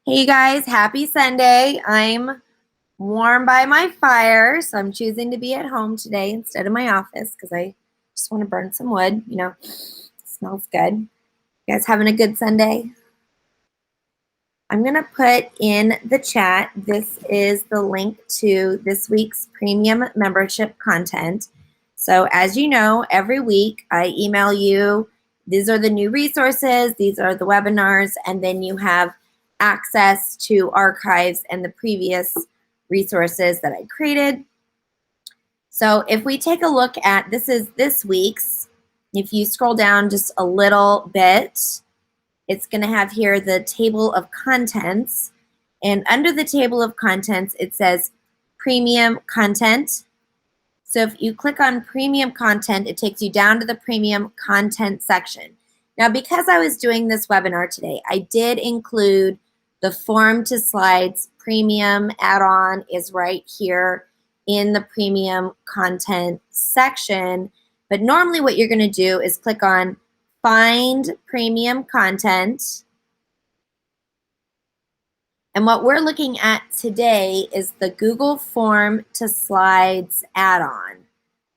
Hey guys, happy Sunday. I'm warm by my fire, so I'm choosing to be at home today instead of my office because I just want to burn some wood. It smells good. You guys having a good Sunday? I'm going to put in the chat, this is the link to this week's premium membership content. So as you know, every week I email you, these are the new resources, these are the webinars, and then you have access to archives and the previous resources that I created. So if we take a look at, this is this week's, if you scroll down just a little bit, it's going to have here the table of contents. And under the table of contents, it says premium content. So if you click on premium content, it takes you down to the premium content section. Now, because I was doing this webinar today, I did include the form to slides premium add-on is right here in the premium content section. But normally what you're going to do is click on Find Premium Content. And what we're looking at today is the Google Form to Slides add-on.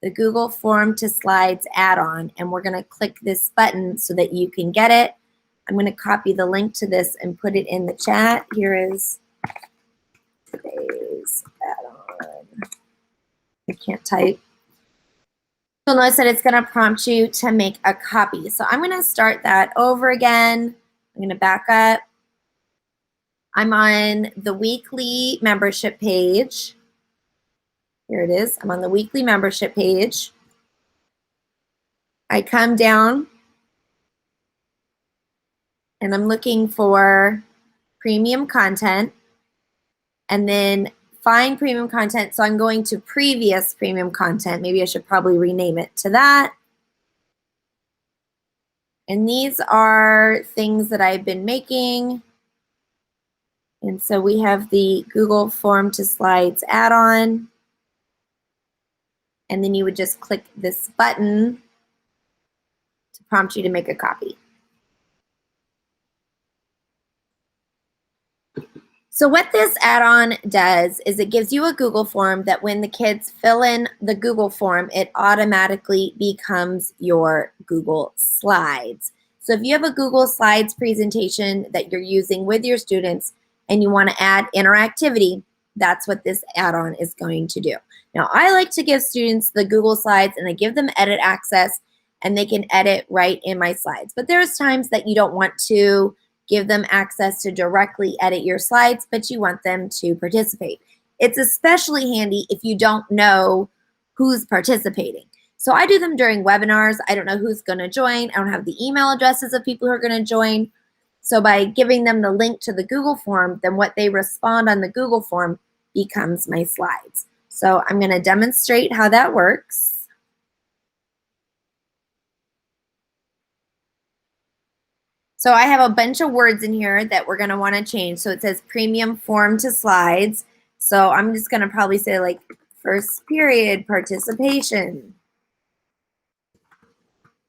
The Google Form to Slides add-on. And we're going to click this button so that you can get it. I'm going to copy the link to this and put it in the chat. Here is today's add-on. I can't type. You'll notice that it's going to prompt you to make a copy. So I'm going to start that over again. I'm going to back up. I'm on the weekly membership page. Here it is. I'm on the weekly membership page. I come down and I'm looking for premium content and then find premium content. So I'm going to previous premium content. Maybe I should probably rename it to that. And these are things that I've been making. And so we have the Google Form to Slides add-on. And then you would just click this button to prompt you to make a copy. So what this add-on does is it gives you a Google form that when the kids fill in the Google form, it automatically becomes your Google Slides. So if you have a Google Slides presentation that you're using with your students and you want to add interactivity, that's what this add-on is going to do. Now, I like to give students the Google Slides and I give them edit access and they can edit right in my slides. But there's times that you don't want to give them access to directly edit your slides, but you want them to participate. It's especially handy if you don't know who's participating. So I do them during webinars. I don't know who's going to join. I don't have the email addresses of people who are going to join. So by giving them the link to the Google form, then what they respond on the Google form becomes my slides. So I'm going to demonstrate how that works. So I have a bunch of words in here that we're going to want to change. So it says premium form to slides. So I'm just going to probably say like first period participation.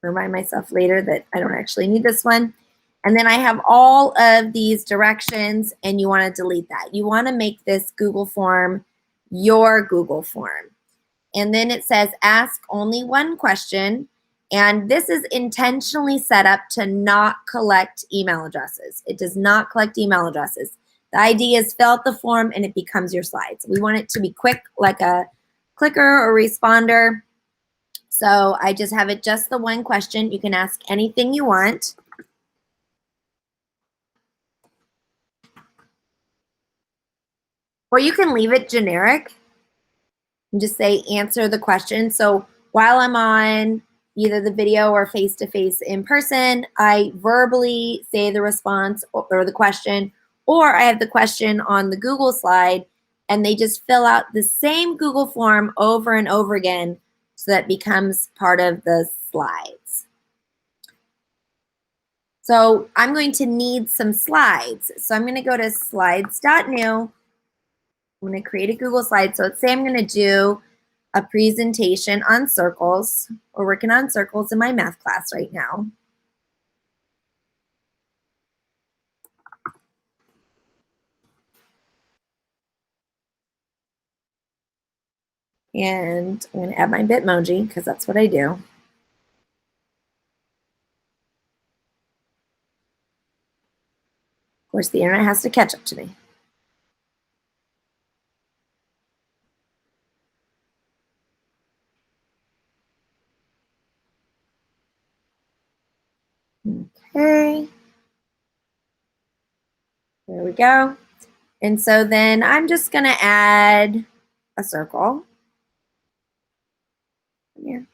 Remind myself later that I don't actually need this one. And then I have all of these directions and you want to delete that. You want to make this Google form your Google form. And then it says ask only one question. And this is intentionally set up to not collect email addresses. It does not collect email addresses. The idea is fill out the form and it becomes your slides. We want it to be quick, like a clicker or responder. So I just have it just the one question. You can ask anything you want. Or you can leave it generic and just say answer the question. So while I'm on either the video or face-to-face in person, I verbally say the response or the question, or I have the question on the Google slide and they just fill out the same Google form over and over again so that becomes part of the slides. So I'm going to need some slides. So I'm going to go to slides.new. I'm going to create a Google slide. So let's say I'm going to do a presentation on circles. We're working on circles in my math class right now. And I'm going to add my Bitmoji because that's what I do. Of course, the internet has to catch up to me. Okay. There we go. And so then I'm just going to add a circle. Here.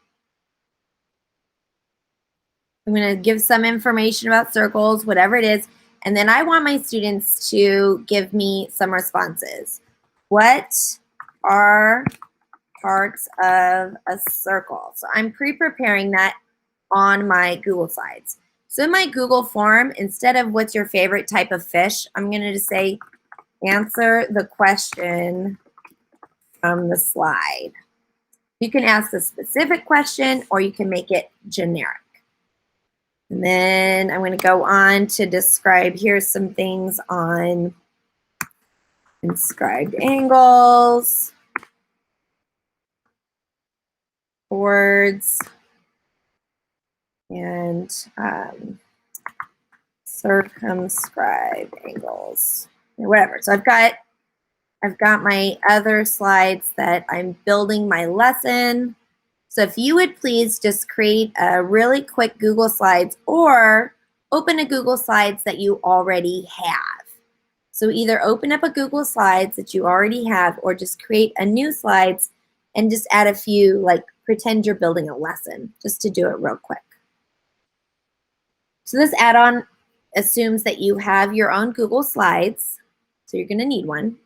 I'm going to give some information about circles, whatever it is. And then I want my students to give me some responses. What are parts of a circle? So I'm pre-preparing that on my Google Slides. So in my Google form, instead of what's your favorite type of fish, I'm going to just say, answer the question from the slide. You can ask a specific question or you can make it generic. And then I'm going to go on to describe, here's some things on inscribed angles, chords, and circumscribed angles, or whatever. So I've got my other slides that I'm building my lesson. So if you would please just create a really quick Google Slides or open a Google Slides that you already have. So either open up a Google Slides that you already have or just create a new slides and just add a few, like pretend you're building a lesson, just to do it real quick. So this add-on assumes that you have your own Google Slides. So you're going to need one.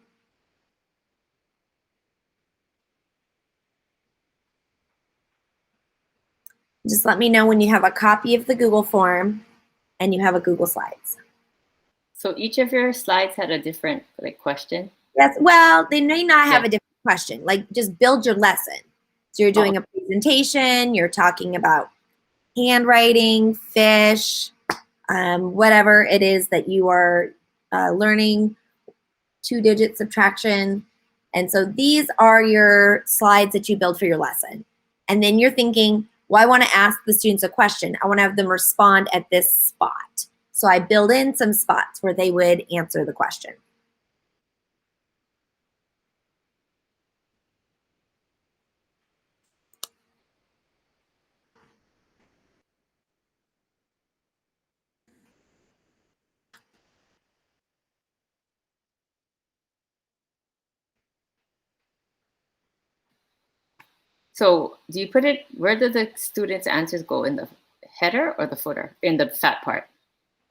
Just let me know when you have a copy of the Google form and you have a Google Slides. So each of your slides had a different question? Yes, well, they may not have a different question. Like just build your lesson. So you're doing a presentation, you're talking about handwriting, fish, whatever it is that you are learning, 2-digit subtraction. And so these are your slides that you build for your lesson. And then you're thinking, well, I want to ask the students a question. I want to have them respond at this spot. So I build in some spots where they would answer the question. So do you put it, where do the students' answers go, in the header or the footer, in the fat part?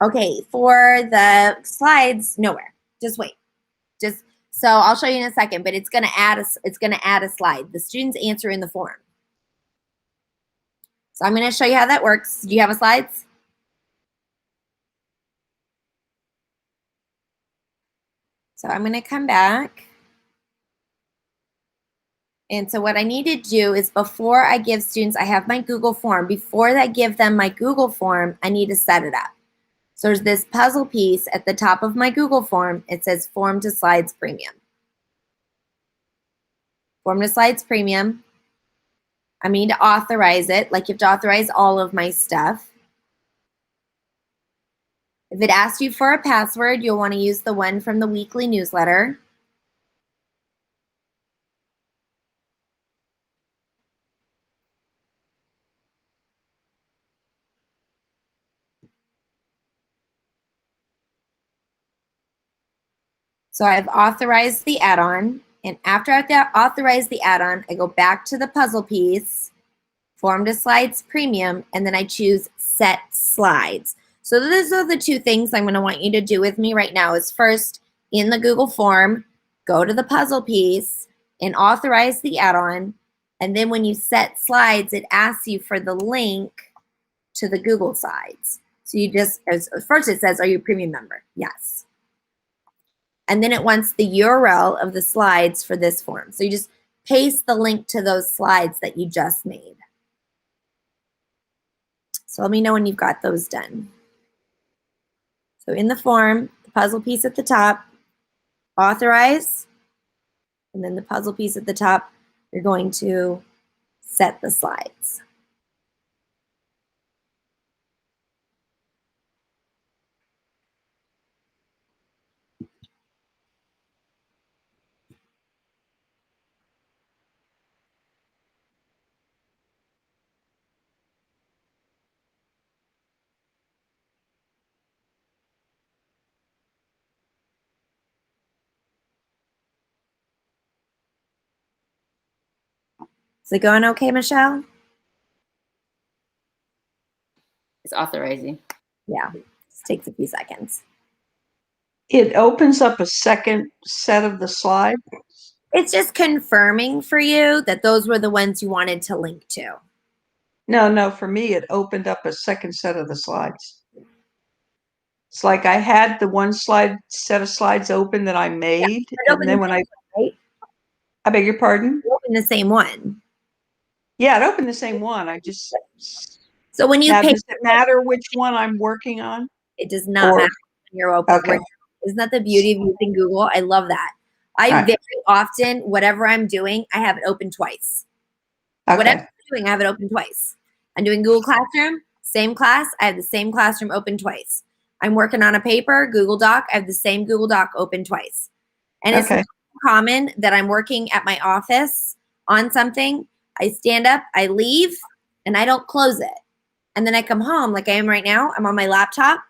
Okay, for the slides, nowhere. Just wait. So I'll show you in a second, but it's gonna add a slide. The students answer in the form. So I'm gonna show you how that works. Do you have a slides? So I'm gonna come back. And so what I need to do is before I give students, I have my Google form. Before I give them my Google form, I need to set it up. So there's this puzzle piece at the top of my Google form. It says Form to Slides Premium. Form to Slides Premium. I need to authorize it. Like you have to authorize all of my stuff. If it asks you for a password, you'll want to use the one from the weekly newsletter. So I've authorized the add-on, and after I've authorized the add-on, I go back to the puzzle piece, Form to Slides Premium, and then I choose Set Slides. So those are the two things I'm going to want you to do with me right now is first, in the Google form, go to the puzzle piece and authorize the add-on, and then when you set slides, it asks you for the link to the Google Slides. So you just, first it says, are you a premium member? Yes. And then it wants the URL of the slides for this form. So you just paste the link to those slides that you just made. So let me know when you've got those done. So in the form, the puzzle piece at the top, authorize, and then the puzzle piece at the top, you're going to set the slides. Is it going okay, Michelle? It's authorizing. Yeah, it takes a few seconds. It opens up a second set of the slides. It's just confirming for you that those were the ones you wanted to link to. No, for me, it opened up a second set of the slides. It's like I had the one set of slides open that I made, and then when right? I beg your pardon? It opened the same one. Yeah, it opened the same one. So when you now, pay, does it matter which one I'm working on? it does not Or matter when you're open. okay, Isn't that the beauty of using Google? I love that. I Right. very often, whatever I'm doing, I have it open twice. Whatever okay, I'm doing, I have it open twice. I'm doing Google Classroom, same class, I have the same classroom open twice. I'm working on a paper, Google Doc, I have the same Google Doc open twice. And it's okay. not common that I'm working at my office on something. I stand up, I leave, and I don't close it. And then I come home like I am right now. I'm on my laptop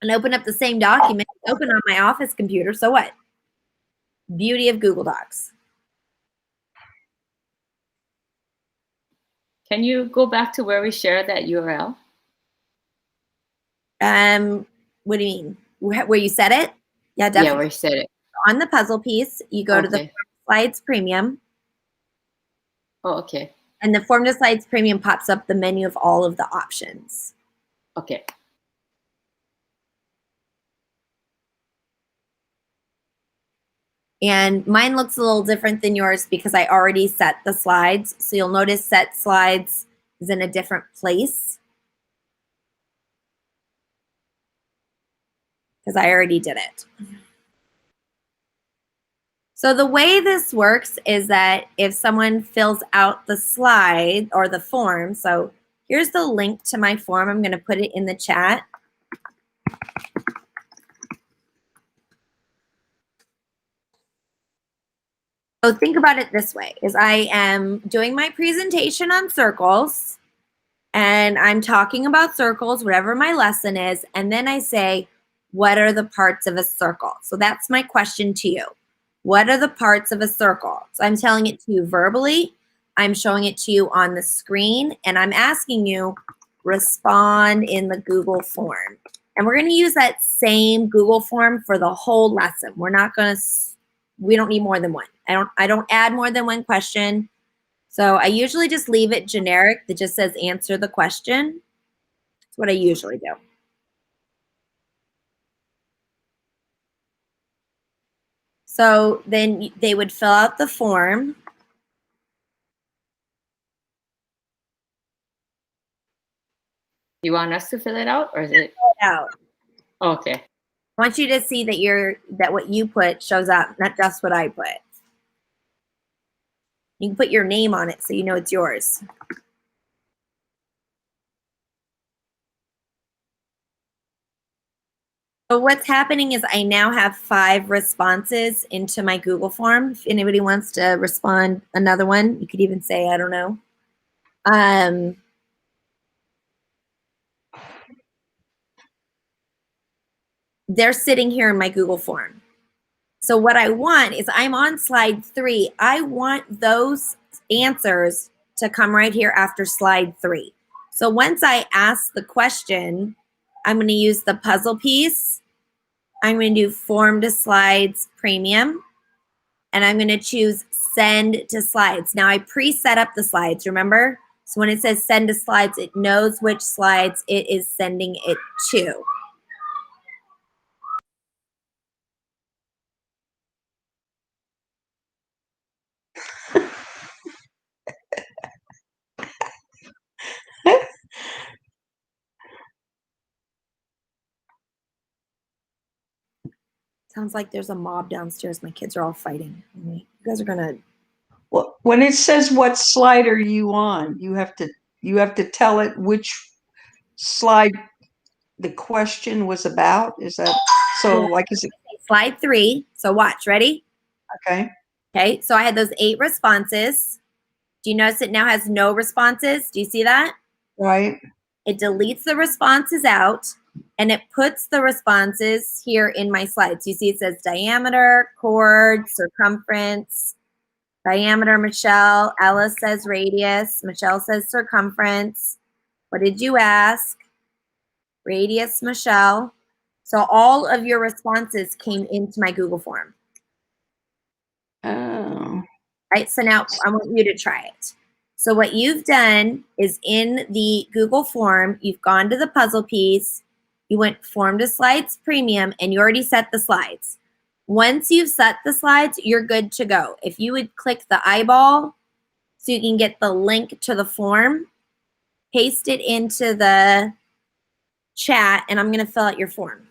and open up the same document, open on my office computer. So what? Beauty of Google Docs. Can you go back to where we shared that URL? What do you mean? Where you said it? Yeah, definitely. Yeah, where you said it. On the puzzle piece, you go to the Okay. Slides Premium, Oh, okay. and the Form to Slides Premium pops up the menu of all of the options. Okay. And mine looks a little different than yours because I already set the slides. So you'll notice set slides is in a different place because I already did it. So the way this works is that if someone fills out the slide or the form, so here's the link to my form. I'm going to put it in the chat. So think about it this way, is I am doing my presentation on circles and I'm talking about circles, whatever my lesson is, and then I say, what are the parts of a circle? So that's my question to you. What are the parts of a circle? So I'm telling it to you verbally, I'm showing it to you on the screen, and I'm asking you, respond in the Google form. And we're going to use that same Google form for the whole lesson. We're not going to, we don't need more than one. I don't add more than one question. So I usually just leave it generic that just says answer the question. That's what I usually do. So then they would fill out the form. You want us to fill it out, or is it? Out. Okay. I want you to see that what you put shows up, not just what I put. You can put your name on it so you know it's yours. So what's happening is I now have 5 responses into my Google form. If anybody wants to respond another one, you could even say, I don't know. They're sitting here in my Google form. So what I want is I'm on slide 3. I want those answers to come right here after slide 3. So once I ask the question, I'm going to use the puzzle piece. I'm going to do form to slides premium. And I'm going to choose send to slides. Now I pre-set up the slides, remember? So when it says send to slides, it knows which slides it is sending it to. Sounds like there's a mob downstairs. My kids are all fighting. You guys are going to Well, when it says what slide are you on, you have to tell it which slide the question was about. Is that so? Yeah. Like, is it Slide 3. So watch. Ready? okay? Okay. So I had those 8 responses. Do you notice it now has no responses? Do you see that? Right. It deletes the responses out and it puts the responses here in my slides. You see it says diameter, chord, circumference, diameter, Michelle. Alice says radius. Michelle says circumference. What did you ask? Radius, Michelle. So all of your responses came into my Google form. Oh. Right, so now I want you to try it. So what you've done is in the Google form, you've gone to the puzzle piece, you went form to slides premium, and you already set the slides. Once you've set the slides, you're good to go. If you would click the eyeball so you can get the link to the form, paste it into the chat, and I'm going to fill out your form.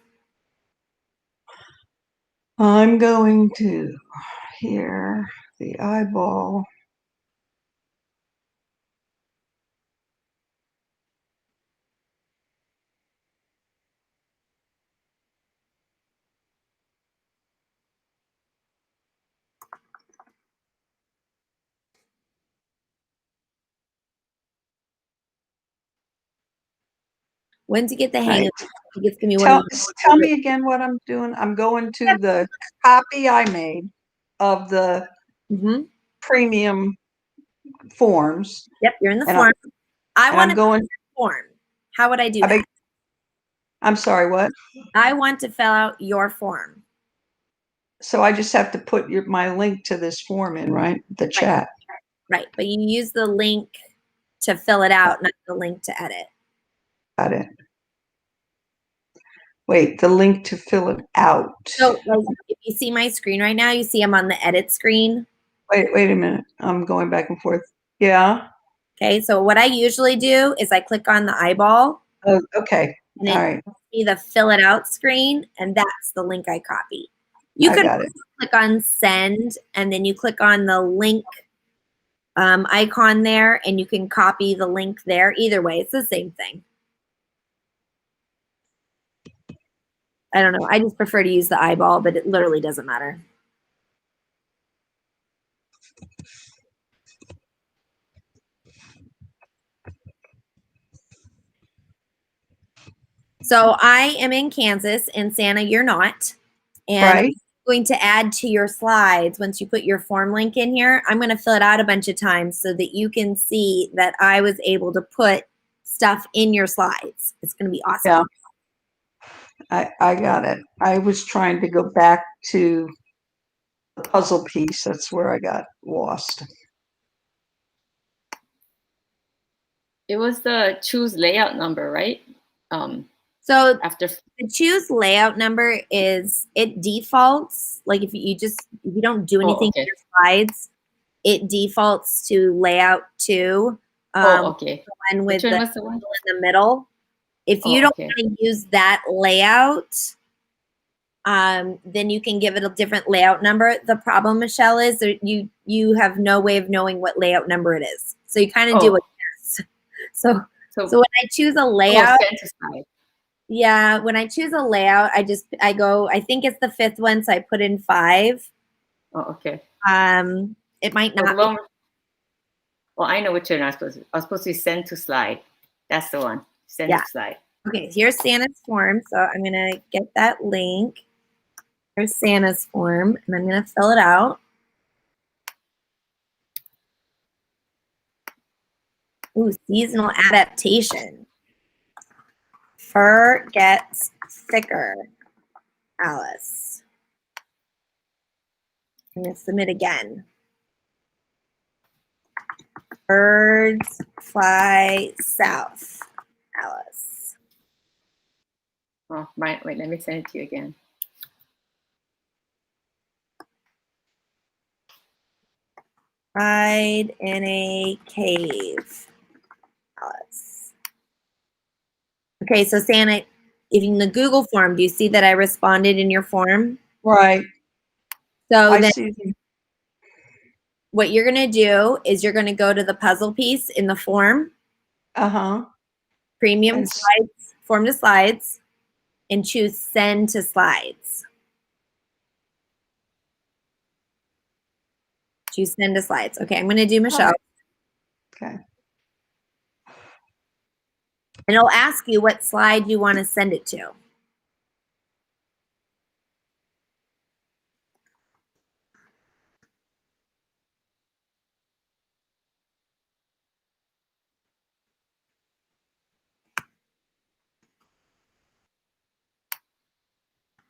I'm going to here the eyeball. Once you get the hang Right. of it, I think it's going to be one of Tell me again what I'm doing. I'm going to the copy I made of the premium forms. Yep, you're in the And form. I and want I'm to fill going. out your form. How would I do I that? beg, I'm sorry, what? I want to fill out your form. So I just have to put my link to this form in, right? The chat. Right, but you use the link to fill it out, not the link to edit. Got it. Wait, the link to fill it out. So like, if you see my screen right now, you see I'm on the edit screen. Wait a minute. I'm going back and forth. Yeah. Okay, so what I usually do is I click on the eyeball. Oh, okay. And All it right. see the fill it out screen, and that's the link I copy. You I can got it. click on send, and then you click on the link icon there, and you can copy the link there. Either way, it's the same thing. I don't know. I just prefer to use the eyeball, but it literally doesn't matter. So I am in Kansas, and Santa, you're not. And Right. I'm going to add to your slides once you put your form link in here. I'm going to fill it out a bunch of times so that you can see that I was able to put stuff in your slides. It's going to be awesome. Yeah. I got it. I was trying to go back to the puzzle piece. That's where I got lost. It was the choose layout number, right? So After the choose layout number is it defaults like if you don't do anything okay. in your slides, it defaults to layout 2. Okay. The one with Which one the was the one? in the middle. If you don't Okay. want to use that layout, then you can give it a different layout number. The problem, Michelle, is that you have no way of knowing what layout number it is. So you kind of do a guess. So when I choose a layout, send to slide. yeah, when I choose a layout, I go, I think it's the 5th one, so I put in 5. Oh, okay. It might not be. Well, I know what you're not supposed to. I was supposed to send to slide. That's the one. Send to slide. Okay, here's Santa's form. So I'm going to get that link. Here's Santa's form, and I'm going to fill it out. Ooh, seasonal adaptation. Fur gets thicker, Alice. I'm going to submit again. Birds fly south, Alice. Oh, right. Wait, let me send it to you again. Hide in a cave, Alice. Okay, so Santa, if in the Google form, do you see that I responded in your form? Right. So I then see. what you're going to do is you're going to go to the puzzle piece in the form, premium And slides, form to slides, and choose send to slides. Choose send to slides. Okay, I'm going to do Michelle. Okay. And it'll ask you what slide you want to send it to.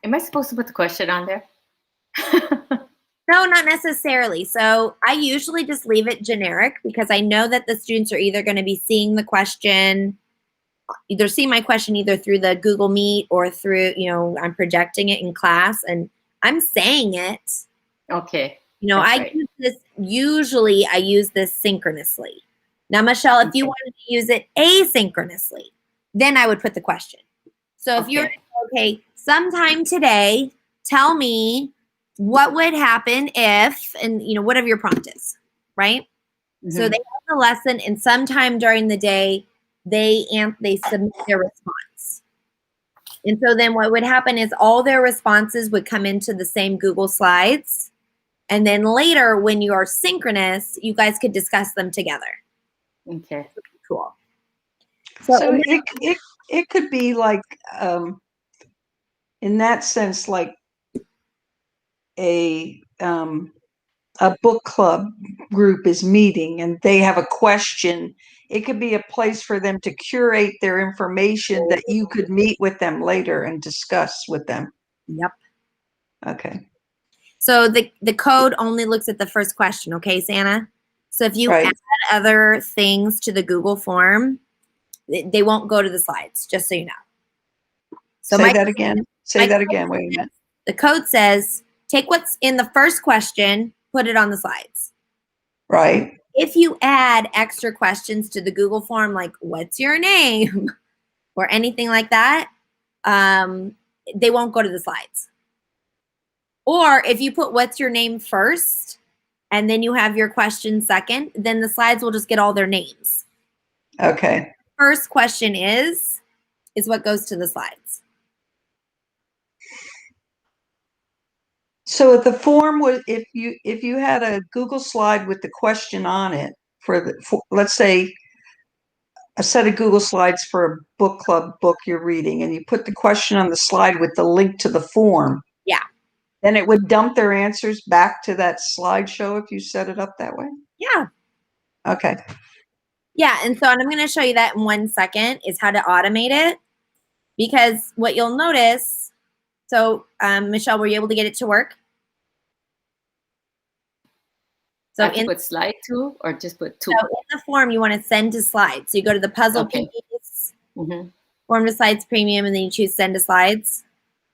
Am I supposed to put the question on there? No, not necessarily. So I usually just leave it generic because I know that the students are either going to be seeing the question, either see my question either through the Google Meet or through, I'm projecting it in class and I'm saying it. Okay. Usually I use this synchronously. Now, Michelle, if you wanted to use it asynchronously, then I would put the question. So if you're, sometime today, tell me what would happen if, and whatever your prompt is, right? Mm-hmm. So they have the lesson and sometime during the day, they submit their response. And so then what would happen is all their responses would come into the same Google Slides. And then later, when you are synchronous, you guys could discuss them together. Okay. Cool. So it could be like, in that sense, like a book club group is meeting and they have a question. It could be a place for them to curate their information that you could meet with them later and discuss with them. Yep. Okay. So the code only looks at the first question, okay, Santa? So if you add other things to the Google form, they won't go to the slides, just so you know. So Say that again. Wait a minute. The code says, take what's in the first question, put it on the slides. Right. If you add extra questions to the Google form, like what's your name or anything like that, they won't go to the slides. Or if you put what's your name first and then you have your question second, then the slides will just get all their names. Okay. First question is what goes to the slides. So if the form was, if you had a Google slide with the question on it for let's say a set of Google Slides for a book club book you're reading, and you put the question on the slide with the link to the form. Yeah. Then it would dump their answers back to that slideshow if you set it up that way? Yeah. Okay. Yeah, and I'm going to show you that in 1 second is how to automate it. Because what you'll notice, Michelle, were you able to get it to work? So I put slide 2 or just put 2? So in the form, you want to send to slides. So you go to the puzzle piece, form to slides premium, and then you choose send to slides.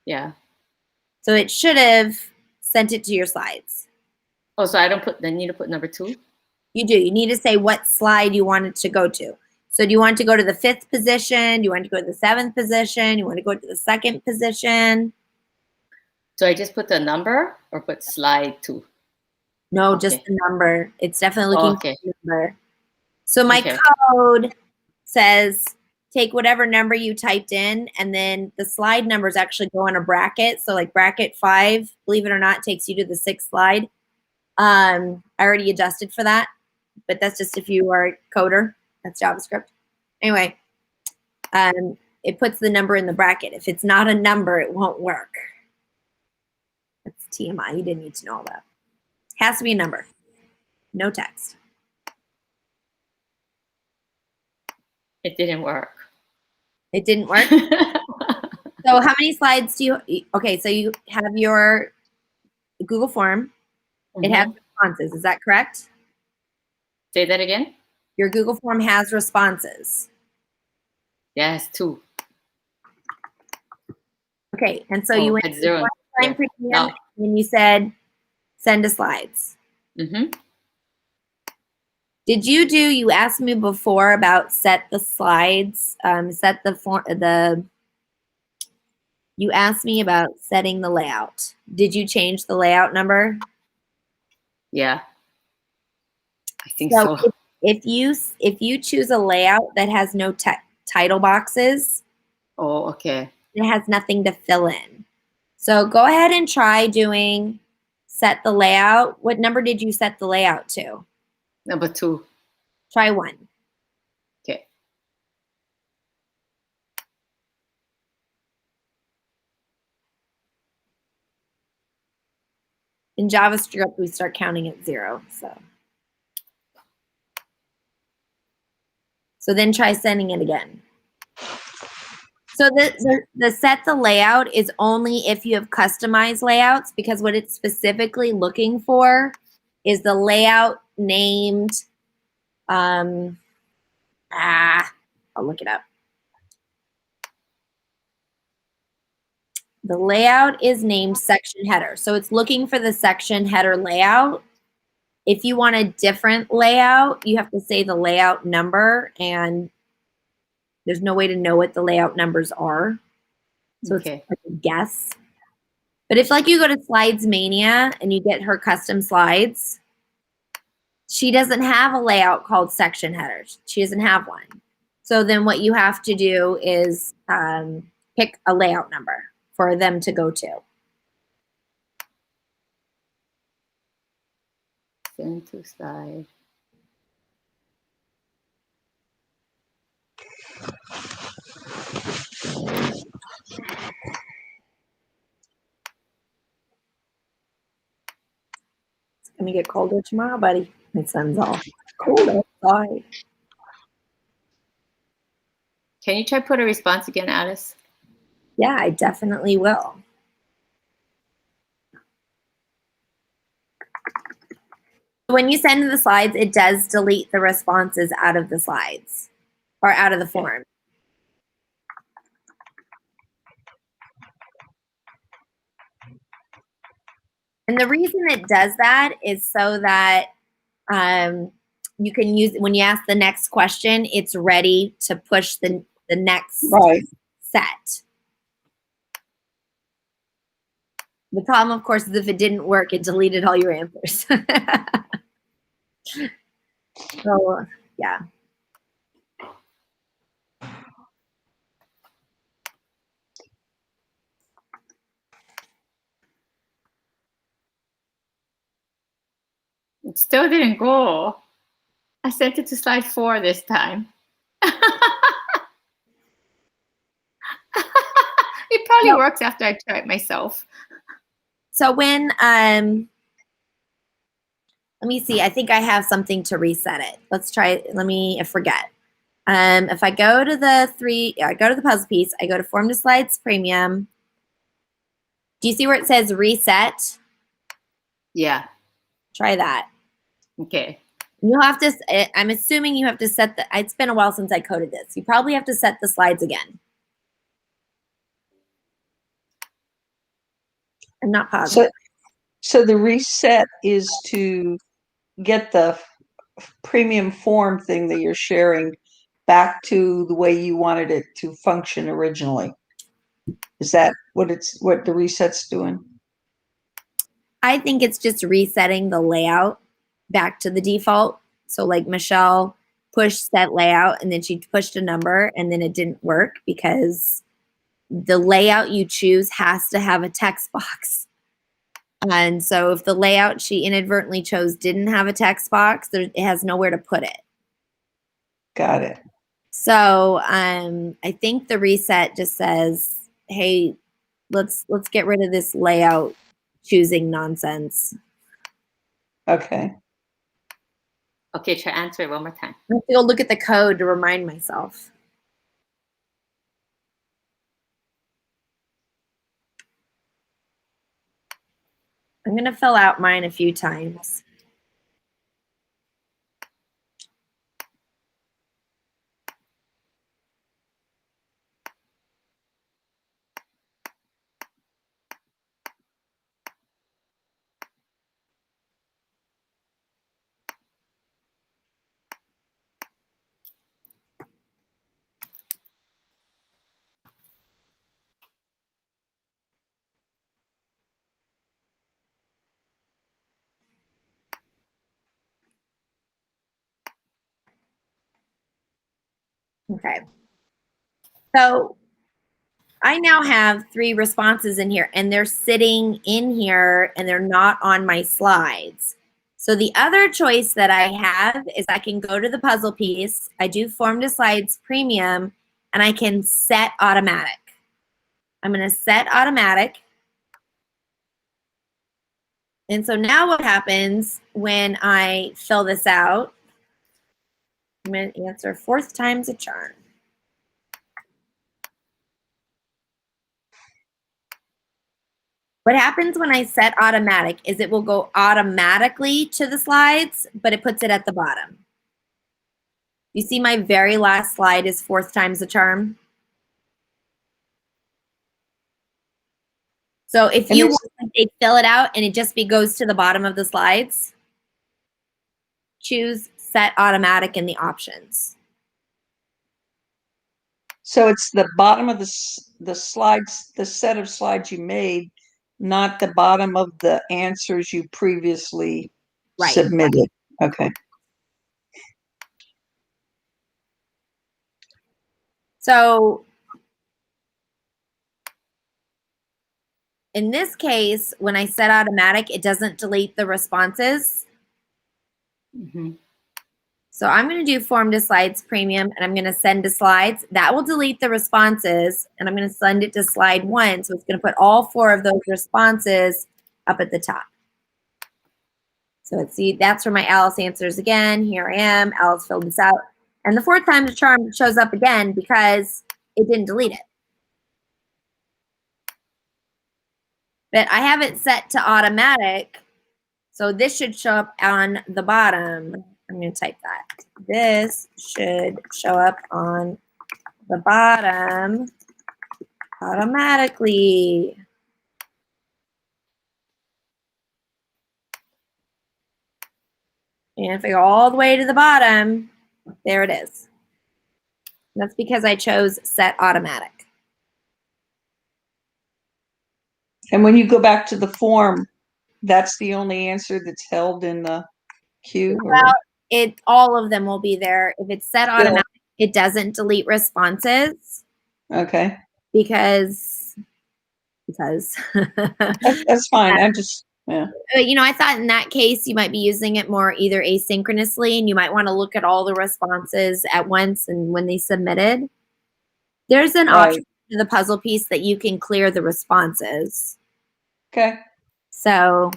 Yeah. So it should have sent it to your slides. Oh, so I don't need to put number 2? You do. You need to say what slide you want it to go to. So do you want to go to the 5th position? Do you want to go to the 7th position? You want to go to the 2nd position? So I just put the number or put slide 2? No, just the number. It's definitely looking for the number. So my code says take whatever number you typed in, and then the slide numbers actually go in a bracket. So like bracket 5, believe it or not, takes you to the 6th slide. I already adjusted for that, but that's just if you are a coder. That's JavaScript. Anyway, it puts the number in the bracket. If it's not a number, it won't work. That's TMI. You didn't need to know all that. Has to be a number. No text. It didn't work. It didn't work? So how many slides do you, okay, so you have your Google form. It has responses. Is that correct? Say that again? Your Google form has responses. Yes, 2. Okay, and so you went to 0. Time Premium and you said send to slides. Did you asked me before about set the slides, you asked me about setting the layout. Did you change the layout number? Yeah. I think So so. if you choose a layout that has no title boxes, Oh, okay. it has nothing to fill in. So go ahead and try doing set the layout. What number did you set the layout to? Number 2. Try 1. Okay. In JavaScript, we start counting at 0. So then try sending it again. So the set the layout is only if you have customized layouts, because what it's specifically looking for is the layout named, I'll look it up. The layout is named section header. So it's looking for the section header layout. If you want a different layout, you have to say the layout number, and there's no way to know what the layout numbers are. So Okay. it's like a guess. But if like you go to Slides Mania and you get her custom slides, she doesn't have a layout called section headers. She doesn't have one. So then what you have to do is pick a layout number for them to go to. Send to slide. It's going to get colder tomorrow, buddy. My son's all cold outside. Can you try put a response again, Alice? Yeah, I definitely will. When you send the slides, it does delete the responses out of the slides or out of the form. And the reason it does that is so that you can use, when you ask the next question, it's ready to push the next set. The problem, of course, is if it didn't work, it deleted all your answers. So, yeah. It still didn't go. I sent it to slide 4 this time. It probably works after I try it myself. So when, let me see, I think I have something to reset it. Let's try, I forget. If I go to I go to the puzzle piece, I go to Form to Slides Premium. Do you see where it says reset? Yeah. Try that. Okay. You'll have to, I'm assuming you have to set it's been a while since I coded this. You probably have to set the slides again. I'm not positive. So the reset is to get the premium form thing that you're sharing back to the way you wanted it to function originally. Is that what the reset's doing? I think it's just resetting the layout back to the default. So like Michelle pushed that layout and then she pushed a number and then it didn't work because the layout you choose has to have a text box. And so if the layout she inadvertently chose didn't have a text box, it has nowhere to put it. Got it. So I think the reset just says, hey, let's get rid of this layout choosing nonsense. Okay. Okay, try answer it one more time. I have to go look at the code to remind myself. I'm going to fill out mine a few times. Okay. So I now have 3 responses in here, and they're sitting in here and they're not on my slides. So the other choice that I have is I can go to the puzzle piece, I do form to slides premium, and I can set automatic. I'm going to set automatic. And so now what happens when I fill this out? I'm going to answer 4th time's a charm. What happens when I set automatic is it will go automatically to the slides, but it puts it at the bottom. You see my very last slide is 4th time's a charm. So if you want to fill it out and it just goes to the bottom of the slides, choose set automatic in the options. So it's the bottom of the slides, the set of slides you made, not the bottom of the answers you previously submitted. Okay. So in this case, when I set automatic, it doesn't delete the responses. Mm-hmm. So I'm going to do form to slides premium, and I'm going to send to slides. That will delete the responses, and I'm going to send it to slide 1. So it's going to put all 4 of those responses up at the top. So let's see, that's where my Alice answers again. Here I am. Alice filled this out. And the 4th time the charm shows up again because it didn't delete it. But I have it set to automatic. So this should show up on the bottom. I'm going to type that. This should show up on the bottom automatically. And if I go all the way to the bottom, there it is. That's because I chose set automatic. And when you go back to the form, that's the only answer that's held in the queue? Well, all of them will be there. If it's set automatic, it doesn't delete responses. Okay. Because that's fine. I'm just, yeah. You know, I thought in that case you might be using it more either asynchronously, and you might want to look at all the responses at once and when they submitted. There's an option in the puzzle piece that you can clear the responses. Okay. So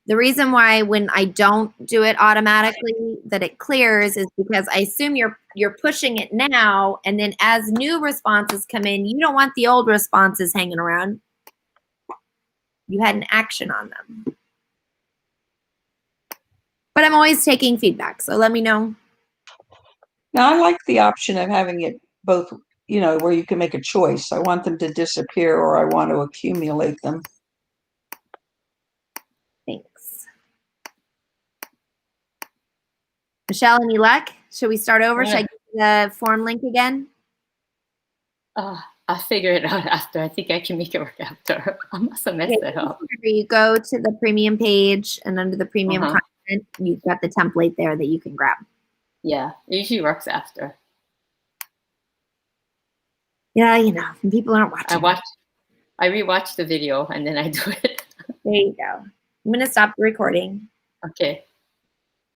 the reason why when I don't do it automatically that it clears is because I assume you're pushing it now, and then as new responses come in, you don't want the old responses hanging around. You had an action on them. But I'm always taking feedback, so let me know. Now, I like the option of having it both, you know, where you can make a choice. I want them to disappear or I want to accumulate them. Thanks. Michelle, any luck? Should we start over? Yeah. Should I give you the form link again? I'll figure it out after. I think I can make it work after. I must have messed it up. You go to the premium page, and under the premium content, you've got the template there that you can grab. Yeah, it usually works after. Yeah, you know, when people aren't watching. I rewatch the video and then I do it. There you go. I'm going to stop the recording. Okay.